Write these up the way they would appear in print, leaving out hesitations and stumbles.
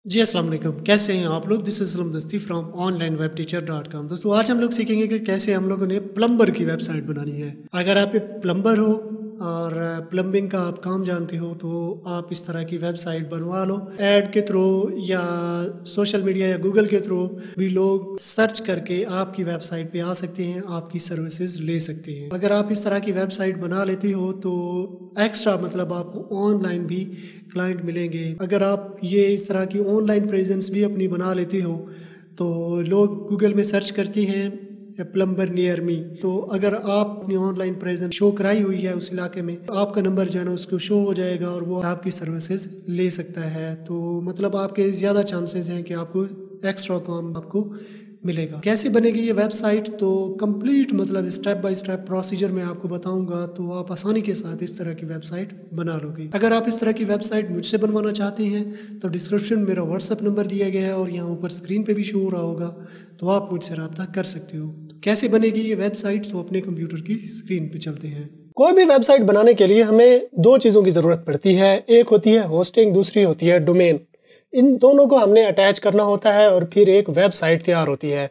जी अस्सलाम वालेकुम, कैसे हैं आप लोग। दिस इज़ इस्लाम दस्ती फ्रॉम onlinewebteacher.com। दोस्तों आज हम लोग सीखेंगे कि कैसे हम लोगों ने प्लम्बर की वेबसाइट बनानी है। अगर आप एक प्लम्बर हो और प्लम्बिंग का आप काम जानते हो तो आप इस तरह की वेबसाइट बनवा लो। ऐड के थ्रू या सोशल मीडिया या गूगल के थ्रू भी लोग सर्च करके आपकी वेबसाइट पे आ सकते हैं, आपकी सर्विसेज ले सकते हैं। अगर आप इस तरह की वेबसाइट बना लेती हो तो एक्स्ट्रा मतलब आपको ऑनलाइन भी क्लाइंट मिलेंगे। अगर आप ये इस तरह की ऑनलाइन प्रेजेंस भी अपनी बना लेते हो तो लोग गूगल में सर्च करते हैं प्लम्बर नियर मी, तो अगर आप अपनी ऑनलाइन प्रेजेंस शो कराई हुई है उस इलाके में, आपका नंबर जो है ना उसको शो हो जाएगा और वो आपकी सर्विसेज ले सकता है। तो मतलब आपके ज़्यादा चांसेस हैं कि आपको एक्स्ट्रा काम आपको मिलेगा। कैसे बनेगी ये वेबसाइट, तो कंप्लीट मतलब स्टेप बाय स्टेप प्रोसीजर मैं आपको बताऊंगा, तो आप आसानी के साथ इस तरह की वेबसाइट बना लोगे। अगर आप इस तरह की वेबसाइट मुझसे बनवाना चाहते हैं तो डिस्क्रिप्शन में मेरा व्हाट्सएप नंबर दिया गया है और यहाँ ऊपर स्क्रीन पे भी शो हो रहा होगा, तो आप मुझसे रब्ता कर सकते हो। तो कैसे बनेगी ये वेबसाइट, तो अपने कंप्यूटर की स्क्रीन पे चलते हैं। कोई भी वेबसाइट बनाने के लिए हमें दो चीज़ों की ज़रूरत पड़ती है। एक होती है होस्टिंग, दूसरी होती है डोमेन। इन दोनों को हमने अटैच करना होता है और फिर एक वेबसाइट तैयार होती है।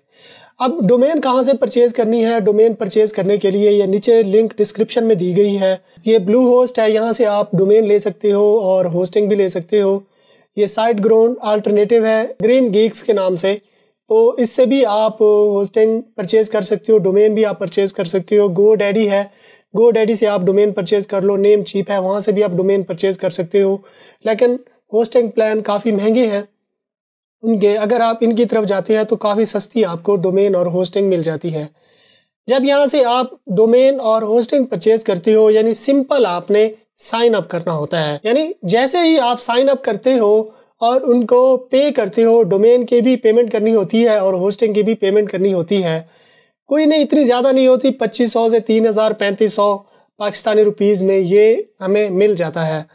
अब डोमेन कहाँ से परचेज करनी है? डोमेन परचेज करने के लिए ये नीचे लिंक डिस्क्रिप्शन में दी गई है। ये ब्लू होस्ट है, यहाँ से आप डोमेन ले सकते हो और होस्टिंग भी ले सकते हो। ये साइट ग्राउंड अल्टरनेटिव है ग्रीन गीक्स के नाम से, तो इससे भी आप होस्टिंग परचेज कर सकते हो, डोमेन भी आप परचेज कर सकते हो। गो डैडी है, गो डैडी से आप डोमेन परचेज कर लो। नेम चीप है, वहाँ से भी आप डोमेन परचेज कर सकते हो, लेकिन होस्टिंग प्लान काफ़ी महंगे हैं उनके। अगर आप इनकी तरफ जाते हैं तो काफ़ी सस्ती आपको डोमेन और होस्टिंग मिल जाती है। जब यहाँ से आप डोमेन और होस्टिंग परचेज करते हो, यानी सिंपल आपने साइन अप करना होता है। यानी जैसे ही आप साइन अप करते हो और उनको पे करते हो, डोमेन की भी पेमेंट करनी होती है और होस्टिंग की भी पेमेंट करनी होती है। कोई नहीं, इतनी ज़्यादा नहीं होती, 2500 से 3000 3500 पाकिस्तानी रुपीज़ में ये हमें मिल जाता है।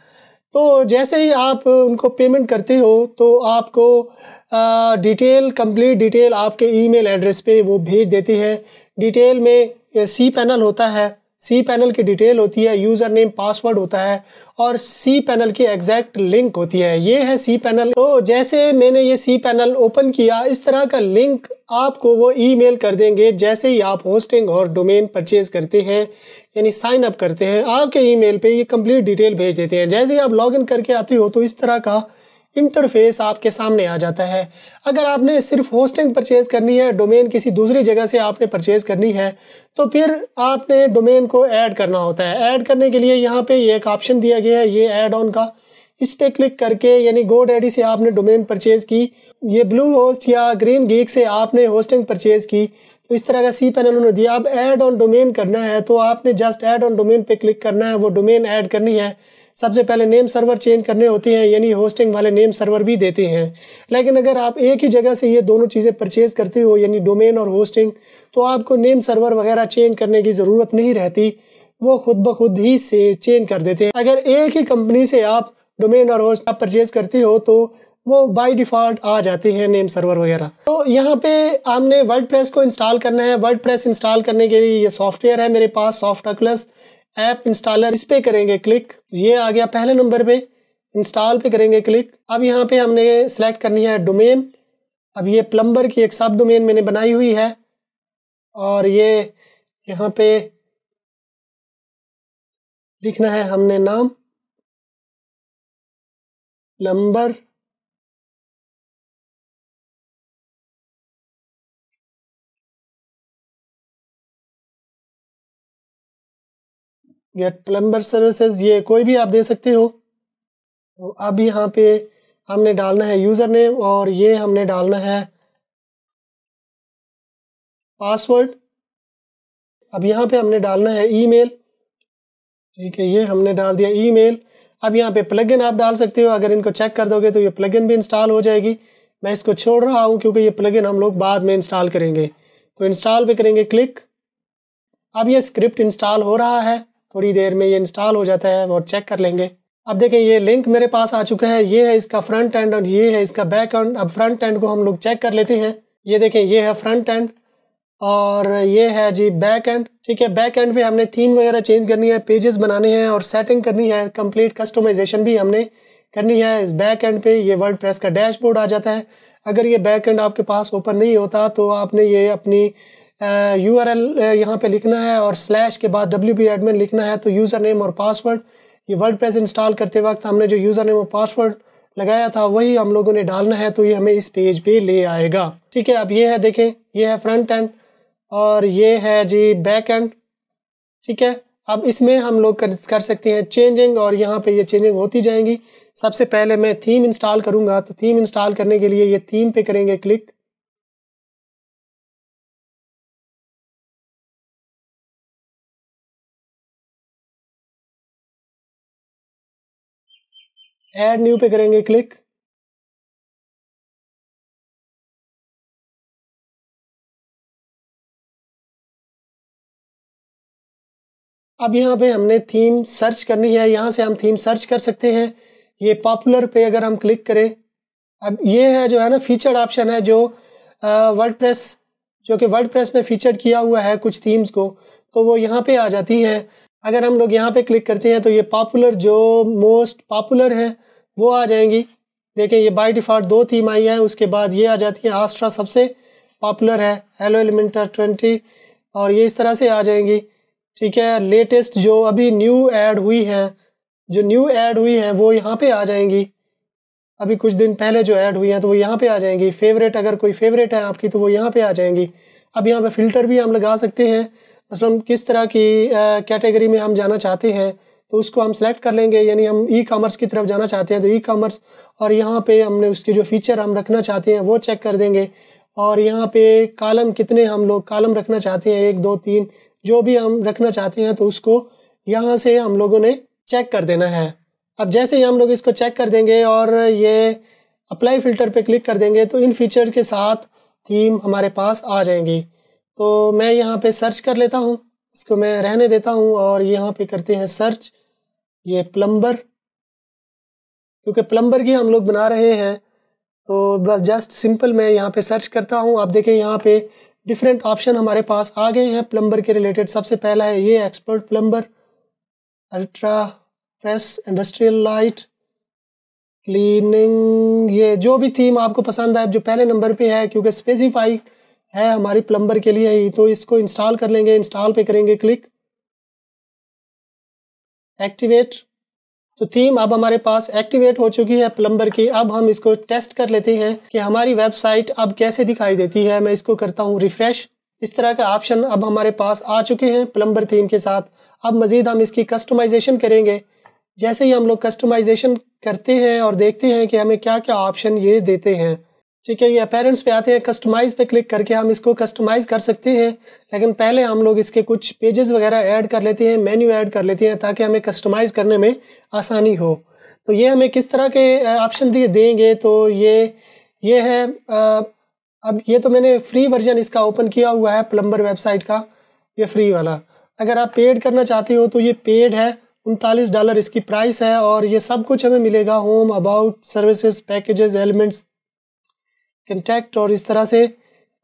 तो जैसे ही आप उनको पेमेंट करते हो तो आपको डिटेल, कंप्लीट डिटेल आपके ईमेल एड्रेस पे वो भेज देते हैं। डिटेल में सी पैनल होता है, सी पैनल की डिटेल होती है, यूज़र नेम पासवर्ड होता है और सी पैनल की एग्जैक्ट लिंक होती है। ये है सी पैनल। तो जैसे मैंने ये सी पैनल ओपन किया, इस तरह का लिंक आपको वो ईमेल कर देंगे जैसे ही आप होस्टिंग और डोमेन परचेज करते हैं, यानी साइन अप करते हैं। आपके ईमेल पे ये कंप्लीट डिटेल भेज देते हैं। जैसे ही आप लॉगिन करके आते हो तो इस तरह का इंटरफेस आपके सामने आ जाता है। अगर आपने सिर्फ होस्टिंग परचेज करनी है, डोमेन किसी दूसरी जगह से आपने परचेज करनी है, तो फिर आपने डोमेन को ऐड करना होता है। ऐड करने के लिए यहाँ पे ये एक ऑप्शन दिया गया है, ये ऐड ऑन का। इस पे क्लिक करके, यानी गोडैडी से आपने डोमेन परचेज की, ये ब्लू होस्ट या ग्रीन गीक से आपने होस्टिंग परचेज की, तो इस तरह का सी पैनल उन्होंने दिया। अब ऐड ऑन डोमेन करना है तो आपने जस्ट ऐड ऑन डोमेन पे क्लिक करना है, वो डोमेन ऐड करनी है। सबसे पहले नेम सर्वर चेंज करने होते हैं, यानी होस्टिंग वाले नेम सर्वर भी देते हैं। लेकिन अगर आप एक ही जगह से ये दोनों चीज़ें परचेज करते हो, यानी डोमेन और होस्टिंग, तो आपको नेम सर्वर वगैरह चेंज करने की ज़रूरत नहीं रहती, वो खुद ब खुद ही से चेंज कर देते हैं। अगर एक ही कंपनी से आप डोमेन और होस्ट आप परचेज करते हो तो वो बाय डिफ़ॉल्ट आ जाते हैं नेम सर्वर वगैरह। तो यहाँ पे हमने वर्डप्रेस को इंस्टॉल करना है। वर्डप्रेस इंस्टॉल करने के लिए ये सॉफ्टवेयर है मेरे पास, सॉफ्टक्लस ऐप इंस्टॉलर। इस पे करेंगे क्लिक, ये आ गया पहले नंबर पे, इंस्टॉल पे करेंगे क्लिक। अब यहाँ पे हमने सेलेक्ट करनी है डोमेन। अब ये प्लम्बर की एक सब डोमेन मैंने बनाई हुई है और ये यहाँ पे लिखना है हमने नाम प्लम्बर गेट प्लम्बर सर्विसेज, ये कोई भी आप दे सकते हो। तो अब यहाँ पे हमने डालना है यूज़र नेम और ये हमने डालना है पासवर्ड। अब यहाँ पे हमने डालना है ईमेल, ठीक है, ये हमने डाल दिया ईमेल। अब यहाँ पे प्लगइन आप डाल सकते हो, अगर इनको चेक कर दोगे तो ये प्लगइन भी इंस्टॉल हो जाएगी। मैं इसको छोड़ रहा हूँ क्योंकि ये प्लगइन हम लोग बाद में इंस्टॉल करेंगे। तो इंस्टॉल पे करेंगे क्लिक। अब ये स्क्रिप्ट इंस्टॉल हो रहा है, थोड़ी देर में ये इंस्टॉल हो जाता है और चेक कर लेंगे। अब देखें ये लिंक मेरे पास आ चुका है, ये है इसका फ्रंट एंड और ये है इसका बैक एंड। अब फ्रंट एंड को हम लोग चेक कर लेते हैं। ये देखें, ये है फ्रंट एंड और ये है जी बैक एंड, ठीक है। बैक एंड पे हमने थीम वगैरह चेंज करनी है, पेजेस बनाने हैं और सेटिंग करनी है। कंप्लीट कस्टमाइजेशन भी हमने करनी है। इस बैक एंड पे ये वर्डप्रेस का डैशबोर्ड आ जाता है। अगर ये बैक एंड आपके पास ओपन नहीं होता तो आपने ये अपनी URL यहाँ पे लिखना है और स्लैश के बाद wp-admin लिखना है। तो यूज़र नेम और पासवर्ड, ये वर्डप्रेस इंस्टॉल करते वक्त हमने जो यूज़र नेम और पासवर्ड लगाया था वही हम लोगों ने डालना है, तो ये हमें इस पेज पे ले आएगा। ठीक है, अब ये है, देखें ये है फ्रंट एंड और ये है जी बैक एंड। ठीक है, अब इसमें हम लोग कर सकते हैं चेंजिंग और यहाँ पे ये चेंजिंग होती जाएंगी। सबसे पहले मैं थीम इंस्टॉल करूंगा, तो थीम इंस्टॉल करने के लिए ये थीम पे करेंगे क्लिक। ऐड न्यू पे करेंगे क्लिक। अब यहाँ पे हमने थीम सर्च करनी है, यहाँ से हम थीम सर्च कर सकते हैं। ये पॉपुलर पे अगर हम क्लिक करें, अब ये है जो है ना फीचर्ड ऑप्शन है जो वर्डप्रेस जो कि वर्डप्रेस में फीचर्ड किया हुआ है कुछ थीम्स को, तो वो यहाँ पे आ जाती हैं। अगर हम लोग यहाँ पे क्लिक करते हैं तो ये पॉपुलर जो मोस्ट पॉपुलर है वो आ जाएंगी। देखिए ये बाय डिफ़ॉल्ट 2 थीम आई है, उसके बाद ये आ जाती है आस्ट्रा सबसे पॉपुलर है, हेलो एलिमेंटर 20, और ये इस तरह से आ जाएंगी। ठीक है, लेटेस्ट जो अभी न्यू ऐड हुई है, जो न्यू ऐड हुई है वो यहाँ पे आ जाएंगी। अभी कुछ दिन पहले जो ऐड हुई हैं तो वो यहाँ पे आ जाएंगी। फेवरेट, अगर कोई फेवरेट है आपकी तो वो यहाँ पे आ जाएंगी। अब यहाँ पे फ़िल्टर भी हम लगा सकते हैं, मसलन किस तरह की कैटेगरी में हम जाना चाहते हैं तो उसको हम सेलेक्ट कर लेंगे। यानी हम ई कॉमर्स की तरफ जाना चाहते हैं तो ई कॉमर्स, और यहाँ पे हमने उसके जो फीचर हम रखना चाहते हैं वो चेक कर देंगे। और यहाँ पे कॉलम कितने हम लोग कॉलम रखना चाहते हैं, 1 2 3 जो भी हम रखना चाहते हैं तो उसको यहाँ से हम लोगों ने चेक कर देना है। अब जैसे ही हम लोग इसको चेक कर देंगे और ये अप्लाई फ़िल्टर पे क्लिक कर देंगे तो इन फीचर के साथ थीम हमारे पास आ जाएंगी। तो मैं यहाँ पे सर्च कर लेता हूँ, इसको मैं रहने देता हूँ और यहाँ पे करते हैं सर्च ये प्लम्बर, क्योंकि प्लम्बर की हम लोग बना रहे हैं तो बस जस्ट सिंपल मैं यहाँ पे सर्च करता हूँ। आप देखें यहाँ पे डिफरेंट ऑप्शन हमारे पास आ गए हैं प्लम्बर के रिलेटेड। सबसे पहला है ये expert plumber, ultra press, industrial light, cleaning, ये जो भी थीम आपको पसंद आए। जो पहले नंबर पे है क्योंकि स्पेसिफाई है हमारी प्लम्बर के लिए ही, तो इसको इंस्टॉल कर लेंगे। इंस्टॉल पे करेंगे क्लिक, एक्टिवेट। तो थीम अब हमारे पास एक्टिवेट हो चुकी है प्लम्बर की। अब हम इसको टेस्ट कर लेते हैं कि हमारी वेबसाइट अब कैसे दिखाई देती है। मैं इसको करता हूँ रिफ्रेश। इस तरह का ऑप्शन अब हमारे पास आ चुके हैं प्लम्बर थीम के साथ। अब मज़ीद हम इसकी कस्टमाइजेशन करेंगे। जैसे ही हम लोग कस्टमाइजेशन करते हैं और देखते हैं कि हमें क्या क्या ऑप्शन ये देते हैं। ठीक है, ये अपीयरेंस पे आते हैं, कस्टमाइज़ पे क्लिक करके हम इसको कस्टमाइज़ कर सकते हैं। लेकिन पहले हम लोग इसके कुछ पेजेस वगैरह ऐड कर लेते हैं, मेन्यू ऐड कर लेते हैं ताकि हमें कस्टमाइज़ करने में आसानी हो। तो ये हमें किस तरह के ऑप्शन देंगे, तो ये है अब ये तो मैंने फ्री वर्जन इसका ओपन किया हुआ है प्लम्बर वेबसाइट का, ये फ्री वाला। अगर आप पेड करना चाहते हो तो ये पेड है, $39 इसकी प्राइस है और ये सब कुछ हमें मिलेगा, home, about, services, packages, elements, contact, और इस तरह से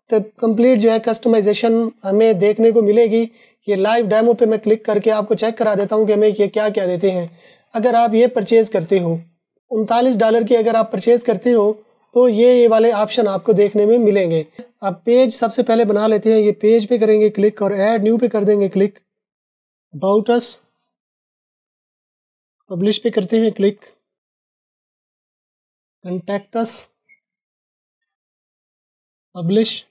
तो कंप्लीट जो है कस्टमाइजेशन हमें देखने को मिलेगी। ये लाइव डेमो पे मैं क्लिक करके आपको चेक करा देता हूँ कि हमें ये क्या क्या देते हैं। अगर आप ये परचेज़ करते हो, $39 की अगर आप परचेज़ करते हो तो ये वाले ऑप्शन आपको देखने में मिलेंगे। अब पेज सबसे पहले बना लेते हैं। ये पेज पे करेंगे क्लिक और ऐड न्यू पे कर देंगे क्लिक। अबाउट अस, पब्लिश पे करते हैं click, contact us, publish,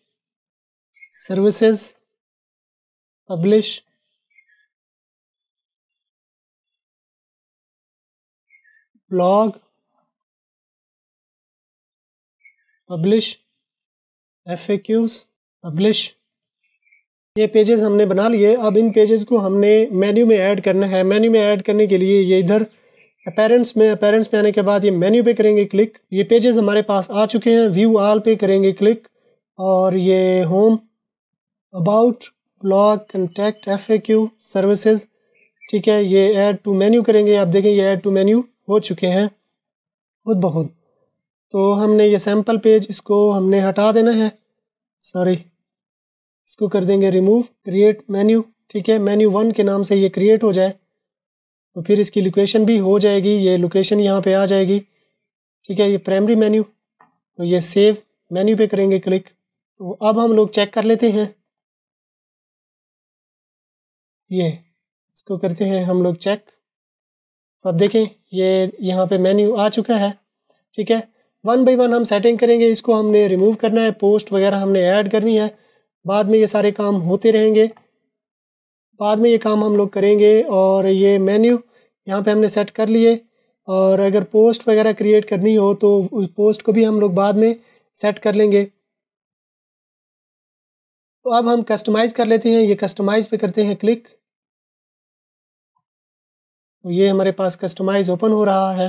services, publish, blog, publish, FAQs, publish. ये पेजेस हमने बना लिए। अब इन पेजेस को हमने मेन्यू में ऐड करना है। मेन्यू में ऐड करने के लिए ये इधर अपीयरेंस में आने के बाद ये मेन्यू पे करेंगे क्लिक। ये पेजेस हमारे पास आ चुके हैं। व्यू ऑल पे करेंगे क्लिक और ये home, about, blog, contact, FAQ, services. ठीक है, ये ऐड टू मेन्यू करेंगे। आप देखें ये ऐड टू मेन्यू हो चुके हैं खुद ब खुद। तो हमने ये सैम्पल पेज, इसको हमने हटा देना है, सॉरी, इसको कर देंगे रिमूव, क्रिएट मेन्यू। ठीक है, मेन्यू 1 के नाम से ये क्रिएट हो जाए। तो फिर इसकी लोकेशन भी हो जाएगी, ये लोकेशन यहाँ पे आ जाएगी। ठीक है, ये प्राइमरी मेन्यू, तो ये सेव मेन्यू पे करेंगे क्लिक। तो अब हम लोग चेक कर लेते हैं, ये इसको करते हैं हम लोग चेक। तो अब देखें ये यहाँ पे मेन्यू आ चुका है। ठीक है, 1 बाय 1 हम सेटिंग करेंगे, इसको हमने रिमूव करना है, पोस्ट वगैरह हमने ऐड करनी है, बाद में ये सारे काम होते रहेंगे, बाद में ये काम हम लोग करेंगे। और ये मेन्यू यहाँ पे हमने सेट कर लिए, और अगर पोस्ट वगैरह क्रिएट करनी हो तो उस पोस्ट को भी हम लोग बाद में सेट कर लेंगे। तो अब हम कस्टमाइज़ कर लेते हैं, ये कस्टमाइज़ पे करते हैं क्लिक। तो ये हमारे पास कस्टमाइज़ ओपन हो रहा है।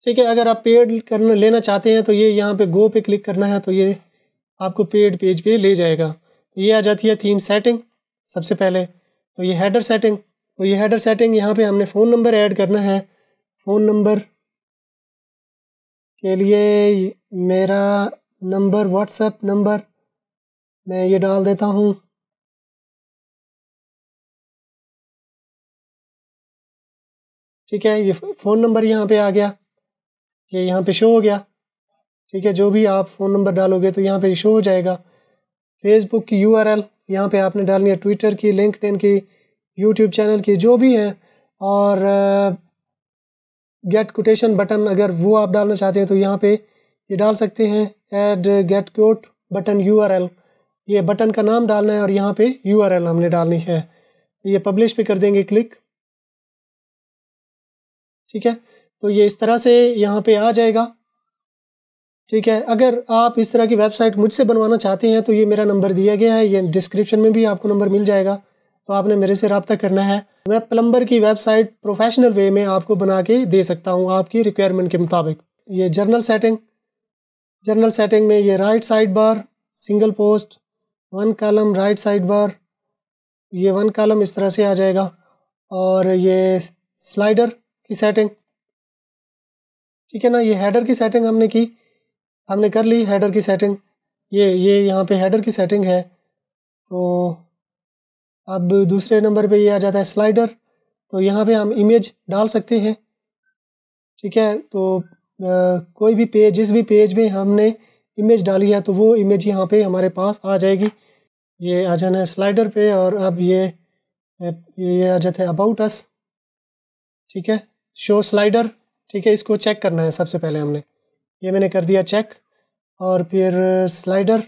ठीक है, अगर आप पेड करना लेना चाहते हैं तो ये यहाँ पे गो पे क्लिक करना है, तो ये आपको पेड पेज पे ले जाएगा। तो ये आ जाती है थीम सेटिंग सबसे पहले। तो ये हेडर सेटिंग, तो ये हेडर सेटिंग यहाँ पे हमने फ़ोन नंबर ऐड करना है। फ़ोन नंबर के लिए मेरा नंबर, व्हाट्सएप नंबर मैं ये डाल देता हूँ। ठीक है, ये फ़ोन नंबर यहाँ पे आ गया, ये यहाँ पे शो हो गया। ठीक है, जो भी आप फ़ोन नंबर डालोगे तो यहाँ पे शो हो जाएगा। फेसबुक की URL यहाँ पे आपने डालनी है, ट्विटर की, लिंक्डइन की, यूट्यूब चैनल की, जो भी है। और गेट कोटेशन बटन अगर वो आप डालना चाहते हैं तो यहाँ पे ये डाल सकते हैं, add get quote button URL। ये बटन का नाम डालना है और यहाँ पे URL हमने डालनी है। ये पब्लिश पे कर देंगे क्लिक। ठीक है, तो ये इस तरह से यहाँ पे आ जाएगा। ठीक है, अगर आप इस तरह की वेबसाइट मुझसे बनवाना चाहते हैं तो ये मेरा नंबर दिया गया है, ये डिस्क्रिप्शन में भी आपको नंबर मिल जाएगा, तो आपने मेरे से रब्ता करना है। मैं प्लम्बर की वेबसाइट प्रोफेशनल वे में आपको बना के दे सकता हूँ आपकी रिक्वायरमेंट के मुताबिक। ये जर्नल सेटिंग, जर्नल सेटिंग में ये right side bar, single post, 1 column right side bar, ये 1 कॉलम इस तरह से आ जाएगा। और ये स्लाइडर की सेटिंग, ठीक है ना, ये हेडर की सेटिंग हमने कर ली, हेडर की सेटिंग। ये यहाँ पे हेडर की सेटिंग है। तो अब दूसरे नंबर पे ये आ जाता है स्लाइडर। तो यहाँ पे हम इमेज डाल सकते हैं। ठीक है, तो कोई भी पेज, जिस भी पेज में हमने इमेज डाली है तो वो इमेज यहाँ पे हमारे पास आ जाएगी। ये आ जाना है स्लाइडर पे। और अब ये आ जाता है अबाउट अस। ठीक है, शो स्लाइडर। ठीक है, इसको चेक करना है सबसे पहले हमने, ये मैंने कर दिया चेक। और फिर स्लाइडर,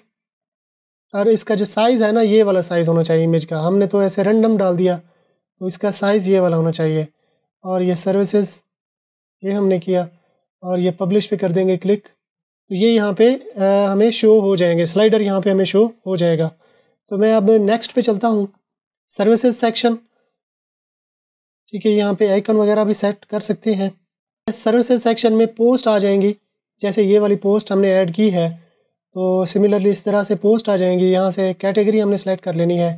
और इसका जो साइज़ है ना, ये वाला साइज़ होना चाहिए इमेज का। हमने तो ऐसे रैंडम डाल दिया, तो इसका साइज़ ये वाला होना चाहिए। और ये सर्विसेज, ये हमने किया, और ये पब्लिश पे कर देंगे क्लिक। तो ये यहाँ पे हमें शो हो जाएंगे, स्लाइडर यहाँ पे हमें शो हो जाएगा। तो मैं अब नेक्स्ट पे चलता हूँ, सर्विसेज सेक्शन। ठीक है, यहाँ पे आइकन वगैरह भी सेट कर सकते हैं। सर्विसेज सेक्शन में पोस्ट आ जाएंगी, जैसे ये वाली पोस्ट हमने ऐड की है, तो सिमिलरली इस तरह से पोस्ट आ जाएंगी। यहाँ से कैटेगरी हमने सेलेक्ट कर लेनी है।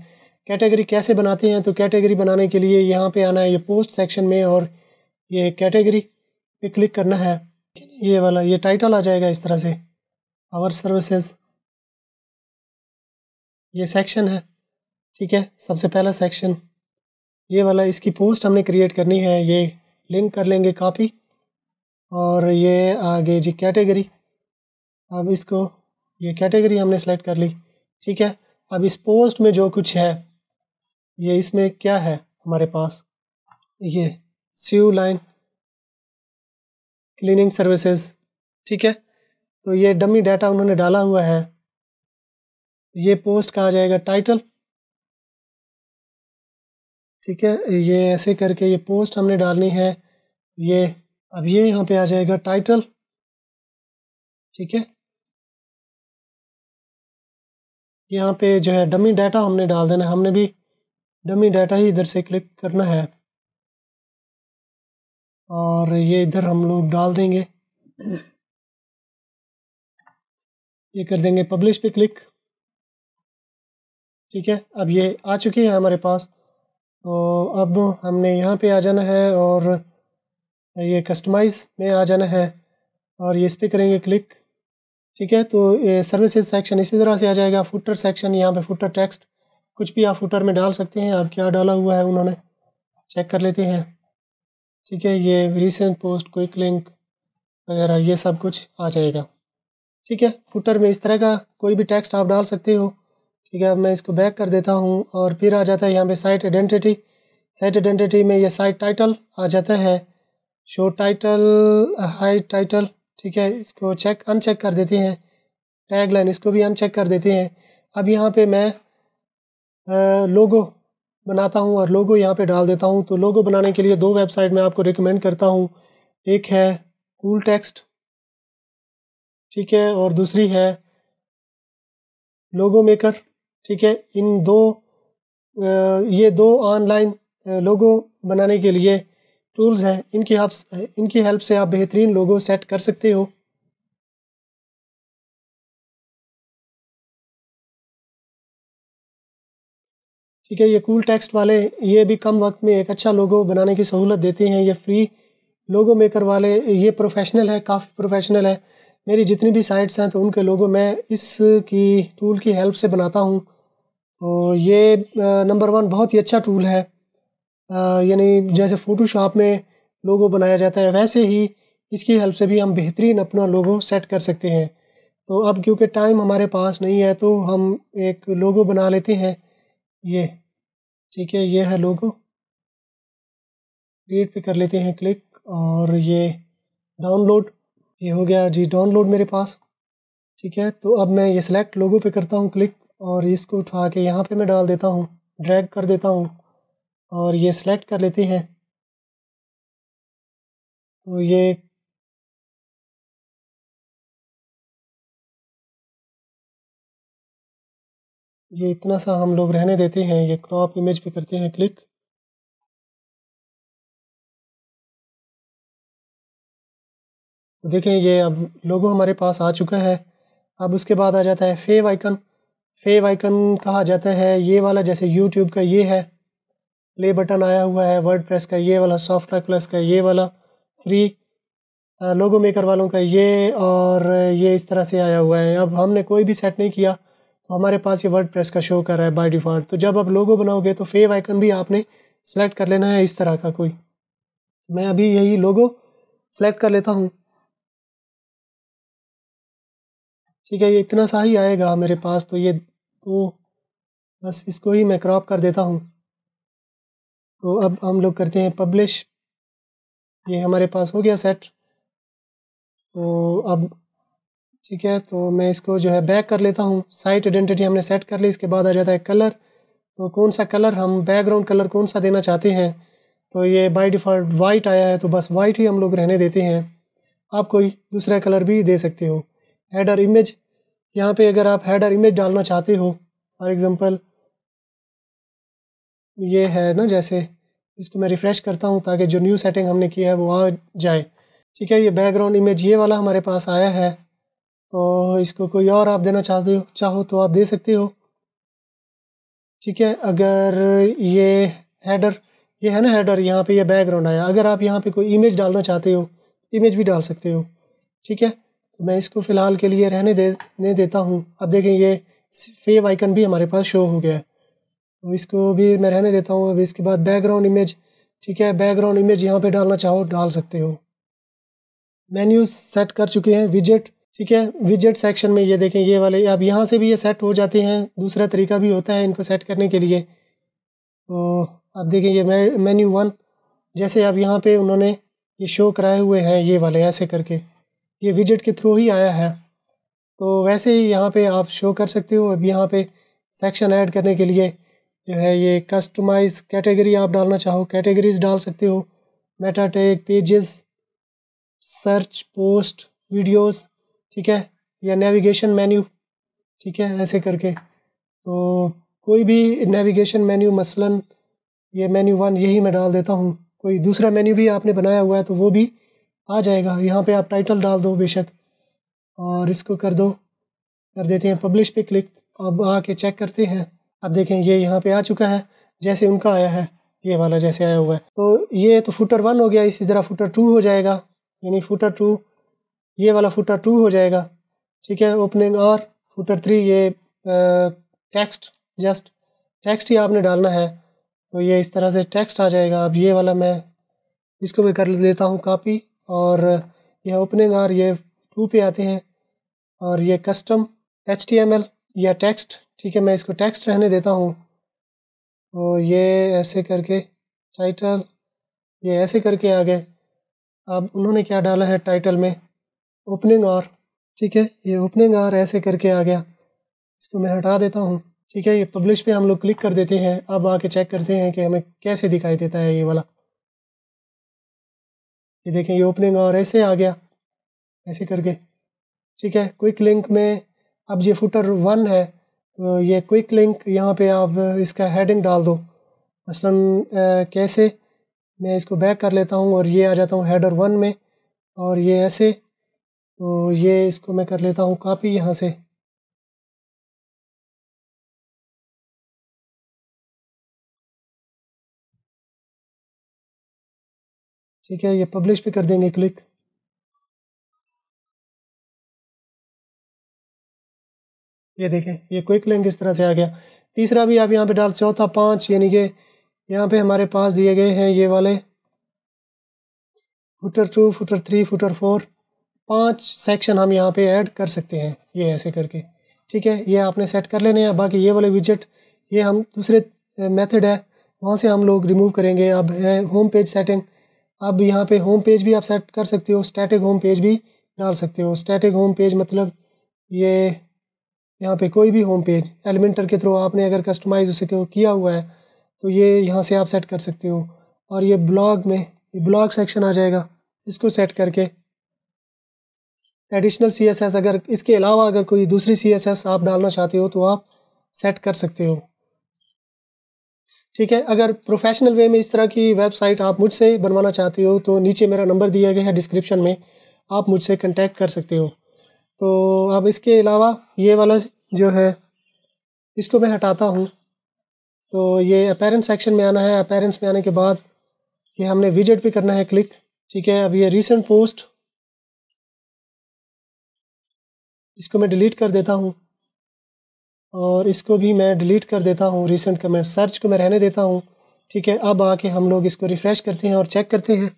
कैटेगरी कैसे बनाते हैं, तो कैटेगरी बनाने के लिए यहाँ पे आना है, ये पोस्ट सेक्शन में, और ये कैटेगरी पे क्लिक करना है। ये वाला, ये टाइटल आ जाएगा इस तरह से, आवर सर्विसेज, ये सेक्शन है। ठीक है, सबसे पहला सेक्शन ये वाला, इसकी पोस्ट हमने क्रिएट करनी है, ये लिंक कर लेंगे कॉपी। और ये आगे जी कैटेगरी, अब इसको, ये कैटेगरी हमने सेलेक्ट कर ली। ठीक है, अब इस पोस्ट में जो कुछ है, ये इसमें क्या है हमारे पास, ये सीयू लाइन क्लीनिंग सर्विसेज। ठीक है, तो ये डमी डाटा उन्होंने डाला हुआ है। ये पोस्ट का आ जाएगा टाइटल। ठीक है, ये ऐसे करके ये पोस्ट हमने डालनी है। ये अब ये यहाँ पे आ जाएगा टाइटल। ठीक है, यहाँ पे जो है डमी डाटा हमने डाल देना है, हमने भी डमी डाटा ही इधर से क्लिक करना है, और ये इधर हम लोग डाल देंगे। ये कर देंगे पब्लिश पे क्लिक। ठीक है, अब ये आ चुकी है हमारे पास। तो अब हमने यहाँ पे आ जाना है, और ये कस्टमाइज़ में आ जाना है, और ये इस पर करेंगे क्लिक। ठीक है, तो ये सर्विसेज सेक्शन इसी तरह से आ जाएगा। फुटर सेक्शन, यहाँ पे फुटर टेक्स्ट कुछ भी आप फुटर में डाल सकते हैं। आप क्या डाला हुआ है उन्होंने चेक कर लेते हैं। ठीक है, ये रिसेंट पोस्ट, क्विक लिंक वगैरह ये सब कुछ आ जाएगा। ठीक है, फुटर में इस तरह का कोई भी टेक्स्ट आप डाल सकते हो। ठीक है, अब मैं इसको बैक कर देता हूँ और फिर आ जाता है यहाँ पे साइट आइडेंटिटी। साइट आइडेंटिटी में ये साइट टाइटल आ जाता है, शो टाइटल, हाइड टाइटल। ठीक है, इसको अनचेक कर देते हैं। टैग लाइन इसको भी अनचेक कर देते हैं। अब यहाँ पे मैं लोगो बनाता हूँ और लोगो यहाँ पे डाल देता हूँ। तो लोगो बनाने के लिए दो वेबसाइट मैं आपको रिकमेंड करता हूँ। एक है कूल टेक्स्ट, ठीक है, और दूसरी है लोगो मेकर। ठीक है, इन दो ये दो ऑनलाइन लोगो बनाने के लिए टूल्स हैं। इनकी हेल्प से आप बेहतरीन लोगो सेट कर सकते हो। ठीक है, ये कूल टेक्स्ट वाले ये भी कम वक्त में एक अच्छा लोगो बनाने की सहूलत देते हैं। ये फ्री लोगो मेकर वाले ये प्रोफेशनल है, काफ़ी प्रोफेशनल है। मेरी जितनी भी साइट्स हैं तो उनके लोगो मैं इसकी टूल की हेल्प से बनाता हूँ। तो ये नंबर वन बहुत ही अच्छा टूल है। यानी जैसे फ़ोटोशॉप में लोगो बनाया जाता है वैसे ही इसकी हेल्प से भी हम बेहतरीन अपना लोगो सेट कर सकते हैं। तो अब क्योंकि टाइम हमारे पास नहीं है तो हम एक लोगो बना लेते हैं ये। ठीक है, ये है लोगो। क्रिएट पे कर लेते हैं क्लिक और ये डाउनलोड, ये हो गया जी डाउनलोड मेरे पास। ठीक है, तो अब मैं ये सिलेक्ट लोगो पे करता हूँ क्लिक और इसको उठा के यहाँ पे मैं डाल देता हूँ, ड्रैग कर देता हूँ और ये सिलेक्ट कर लेते हैं। तो ये इतना सा हम लोग रहने देते हैं। ये क्रॉप इमेज पे करते हैं क्लिक। तो देखें ये अब लोगो हमारे पास आ चुका है। अब उसके बाद आ जाता है फेव आइकन। फेव आइकन कहा जाता है ये वाला, जैसे यूट्यूब का ये है प्ले बटन आया हुआ है, वर्डप्रेस का ये वाला, सॉफ्टवेयर प्लस का ये वाला, फ्री लोगो मेकर वालों का ये, और ये इस तरह से आया हुआ है। अब हमने कोई भी सेट नहीं किया तो हमारे पास ये वर्डप्रेस का शो कर रहा है बाय डिफ़ॉल्ट। तो जब आप लोगो बनाओगे तो फेव आइकन भी आपने सेलेक्ट कर लेना है इस तरह का कोई। तो मैं अभी यही लोगो सेलेक्ट कर लेता हूँ। ठीक है, ये इतना सा ही आएगा मेरे पास। तो बस इसको ही मैं क्रॉप कर देता हूँ। तो अब हम लोग करते हैं पब्लिश। ये हमारे पास हो गया सेट। तो अब ठीक है, तो मैं इसको जो है बैक कर लेता हूँ। साइट आइडेंटिटी हमने सेट कर ली। इसके बाद आ जाता है कलर। तो कौन सा कलर हम बैकग्राउंड कलर कौन सा देना चाहते हैं। तो ये बाय डिफ़ॉल्ट वाइट आया है तो बस वाइट ही हम लोग रहने देते हैं। आप कोई दूसरा कलर भी दे सकते हो। हेडर इमेज, यहाँ पे अगर आप हेडर इमेज डालना चाहते हो, फॉर एग्ज़ाम्पल ये है ना, जैसे इसको मैं रिफ़्रेश करता हूँ ताकि जो न्यू सेटिंग हमने की है वो आ जाए। ठीक है, ये बैकग्राउंड इमेज ये वाला हमारे पास आया है। तो इसको कोई और आप देना चाहो तो आप दे सकते हो। ठीक है, अगर ये हेडर, ये है ना हेडर, यहाँ पे ये बैकग्राउंड आया। अगर आप यहाँ पे कोई इमेज डालना चाहते हो, इमेज भी डाल सकते हो। ठीक है, तो मैं इसको फ़िलहाल के लिए रहने देता हूँ। अब देखें ये फेव आइकन भी हमारे पास शो हो गया है। तो इसको भी मैं रहने देता हूँ। अब इसके बाद बैकग्राउंड इमेज, ठीक है, बैकग्राउंड इमेज यहाँ पे डालना चाहो डाल सकते हो। मेन्यूज सेट कर चुके हैं, विजेट। ठीक है, विजेट सेक्शन में ये देखें ये वाले, अब यहाँ से भी ये सेट हो जाते हैं। दूसरा तरीका भी होता है इनको सेट करने के लिए। तो अब देखें ये मेन्यू वन, जैसे अब यहाँ पे उन्होंने ये शो कराए हुए हैं ये वाले ऐसे करके, ये विजेट के थ्रू ही आया है। तो वैसे ही यहाँ पे आप शो कर सकते हो। अब यहाँ पे सेक्शन ऐड करने के लिए जो है ये कस्टमाइज कैटेगरी आप डालना चाहो कैटेगरीज डाल सकते हो। Meta tag, pages, search, post, videos, ठीक है, या नेविगेशन मेन्यू। ठीक है, ऐसे करके तो कोई भी नेविगेशन मेन्यू, मसलन ये मेन्यू वन यही मैं डाल देता हूँ। कोई दूसरा मेन्यू भी आपने बनाया हुआ है तो वो भी आ जाएगा। यहाँ पे आप टाइटल डाल दो बेशक और इसको कर देते हैं पब्लिश पे क्लिक। अब आके चेक करते हैं। अब देखें ये यहाँ पे आ चुका है जैसे उनका आया है, ये वाला जैसे आया हुआ है। तो ये तो फुटर वन हो गया, इसी तरह फुटर टू हो जाएगा, यानी फुटर टू ये वाला फुटर टू हो जाएगा। ठीक है, ओपनिंग और फुटर थ्री ये टेक्स्ट, जस्ट टेक्स्ट ही आपने डालना है। तो ये इस तरह से टेक्स्ट आ जाएगा। अब ये वाला मैं इसको मैं कर लेता हूँ कॉपी, और यह ओपनिंग और ये 2 पे आते हैं, और ये कस्टम HTML या टेक्स्ट, ठीक है, मैं इसको टेक्स्ट रहने देता हूँ। तो ये ऐसे करके टाइटल, ये ऐसे करके आ गए। अब उन्होंने क्या डाला है टाइटल में, ओपनिंग और, ठीक है, ये ओपनिंग और ऐसे करके आ गया। इसको मैं हटा देता हूँ, ठीक है। ये पब्लिश पे हम लोग क्लिक कर देते हैं। अब आके चेक करते हैं कि हमें कैसे दिखाई देता है ये वाला। ये देखें, ये ओपनिंग और ऐसे आ गया, ऐसे करके, ठीक है। क्विक लिंक में अब ये फुटर 1 है, तो ये क्विक लिंक यहाँ पे आप इसका हेडिंग डाल दो। मसलन कैसे, मैं इसको बैक कर लेता हूँ और ये आ जाता हूँ हेडर 1 में, और ये ऐसे, तो ये इसको मैं कर लेता हूँ कॉपी यहाँ से, ठीक है। ये पब्लिश पे कर देंगे क्लिक। ये देखें, ये क्विक लिंक इस तरह से आ गया। तीसरा भी आप यहाँ पे डाल, चौथा 5, यानी कि यहाँ पे हमारे पास दिए गए हैं ये वाले फुटर 2, फुटर 3, फुटर 4, 5 सेक्शन हम यहाँ पे ऐड कर सकते हैं, ये ऐसे करके, ठीक है। ये आपने सेट कर लेने हैं। बाकी ये वाले विजेट, ये हम दूसरे मेथड है, वहाँ से हम लोग रिमूव करेंगे। अब है होम पेज सेटिंग। अब यहाँ पे होम पेज भी आप सेट कर सकते हो, स्टैटिक होम पेज भी डाल सकते हो। स्टैटिक होम पेज मतलब ये यहाँ पे कोई भी होम पेज एलिमेंटर के थ्रू आपने अगर कस्टमाइज उसे किया हुआ है, तो ये यहाँ से आप सेट कर सकते हो। और ये ब्लॉग में, ये ब्लॉग सेक्शन आ जाएगा, इसको सेट करके एडिशनल CSS, अगर इसके अलावा अगर कोई दूसरी CSS आप डालना चाहते हो तो आप सेट कर सकते हो, ठीक है। अगर प्रोफेशनल वे में इस तरह की वेबसाइट आप मुझसे बनवाना चाहते हो तो नीचे मेरा नंबर दिया गया है डिस्क्रिप्शन में, आप मुझसे कांटेक्ट कर सकते हो। तो अब इसके अलावा ये वाला जो है, इसको मैं हटाता हूँ। तो ये अपीयरेंस सेक्शन में आना है। अपीयरेंस में आने के बाद ये हमने विजेट पे करना है क्लिक, ठीक है। अब ये रीसेंट पोस्ट, इसको मैं डिलीट कर देता हूँ, और इसको भी मैं डिलीट कर देता हूँ। रीसेंट कमेंट, सर्च को मैं रहने देता हूँ, ठीक है। अब आके हम लोग इसको रिफ्रेश करते हैं और चेक करते हैं।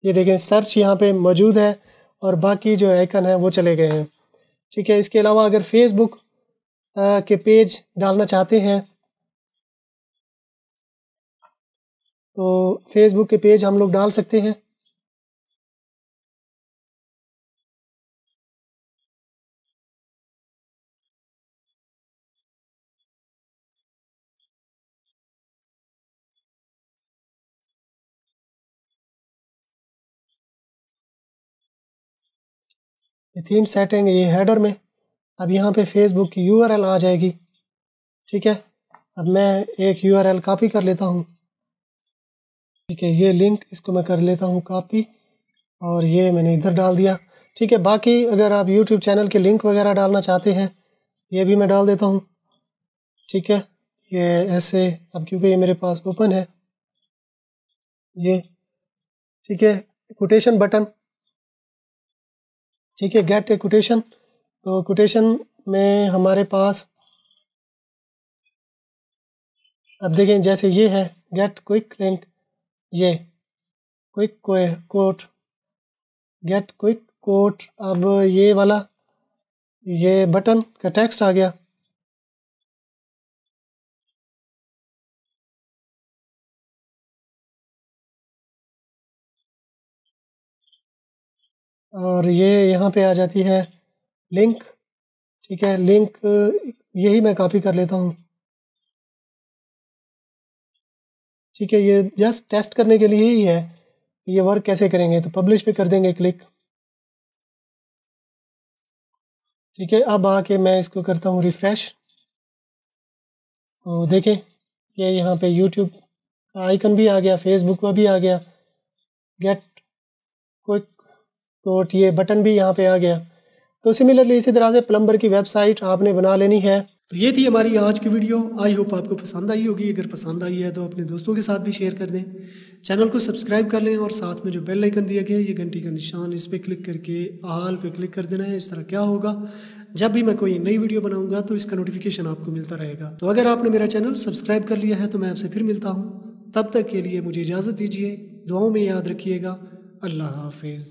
ये देखें, सर्च यहाँ पे मौजूद है और बाकी जो आइकन है वो चले गए हैं, ठीक है। इसके अलावा अगर फेसबुक के पेज डालना चाहते हैं तो फेसबुक के पेज हम लोग डाल सकते हैं। ये थीम सेटिंग, ये हेडर में, अब यहाँ पे फेसबुक की URL आ जाएगी, ठीक है। अब मैं एक URL कॉपी कर लेता हूँ, ठीक है। ये लिंक, इसको मैं कर लेता हूँ कॉपी, और ये मैंने इधर डाल दिया, ठीक है। बाकी अगर आप YouTube चैनल के लिंक वगैरह डालना चाहते हैं, ये भी मैं डाल देता हूँ, ठीक है। ये ऐसे, अब क्योंकि ये मेरे पास ओपन है ये, ठीक है। कोटेशन बटन, ठीक है, गेट ए कोटेशन। तो कोटेशन में हमारे पास, अब देखें, जैसे ये है गेट क्विक लिंक, ये quick quote, get quick quote. अब ये वाला, ये बटन का टेक्स्ट आ गया, और ये यहाँ पे आ जाती है लिंक, ठीक है। लिंक यही मैं कॉपी कर लेता हूँ, ठीक है। ये जस्ट टेस्ट करने के लिए ही है, ये वर्क कैसे करेंगे। तो पब्लिश पे कर देंगे क्लिक, ठीक है। अब आके मैं इसको करता हूँ रिफ्रेश, तो देखें, ये यहाँ पे यूट्यूब का आइकन भी आ गया, फेसबुक का भी आ गया, गेट क्विक कोट, ये बटन भी यहाँ पे आ गया। तो सिमिलरली इसी तरह से प्लम्बर की वेबसाइट आपने बना लेनी है। तो ये थी हमारी आज की वीडियो। आई होप आपको पसंद आई होगी। अगर पसंद आई है तो अपने दोस्तों के साथ भी शेयर कर दें, चैनल को सब्सक्राइब कर लें, और साथ में जो बेल आइकन दिया गया है, ये घंटी का निशान, इस पर क्लिक करके ऑल पे क्लिक कर देना है। इस तरह क्या होगा, जब भी मैं कोई नई वीडियो बनाऊंगा तो इसका नोटिफिकेशन आपको मिलता रहेगा। तो अगर आपने मेरा चैनल सब्सक्राइब कर लिया है तो मैं आपसे फिर मिलता हूँ। तब तक के लिए मुझे इजाज़त दीजिए, दुआओं में याद रखिएगा। अल्लाह हाफिज़।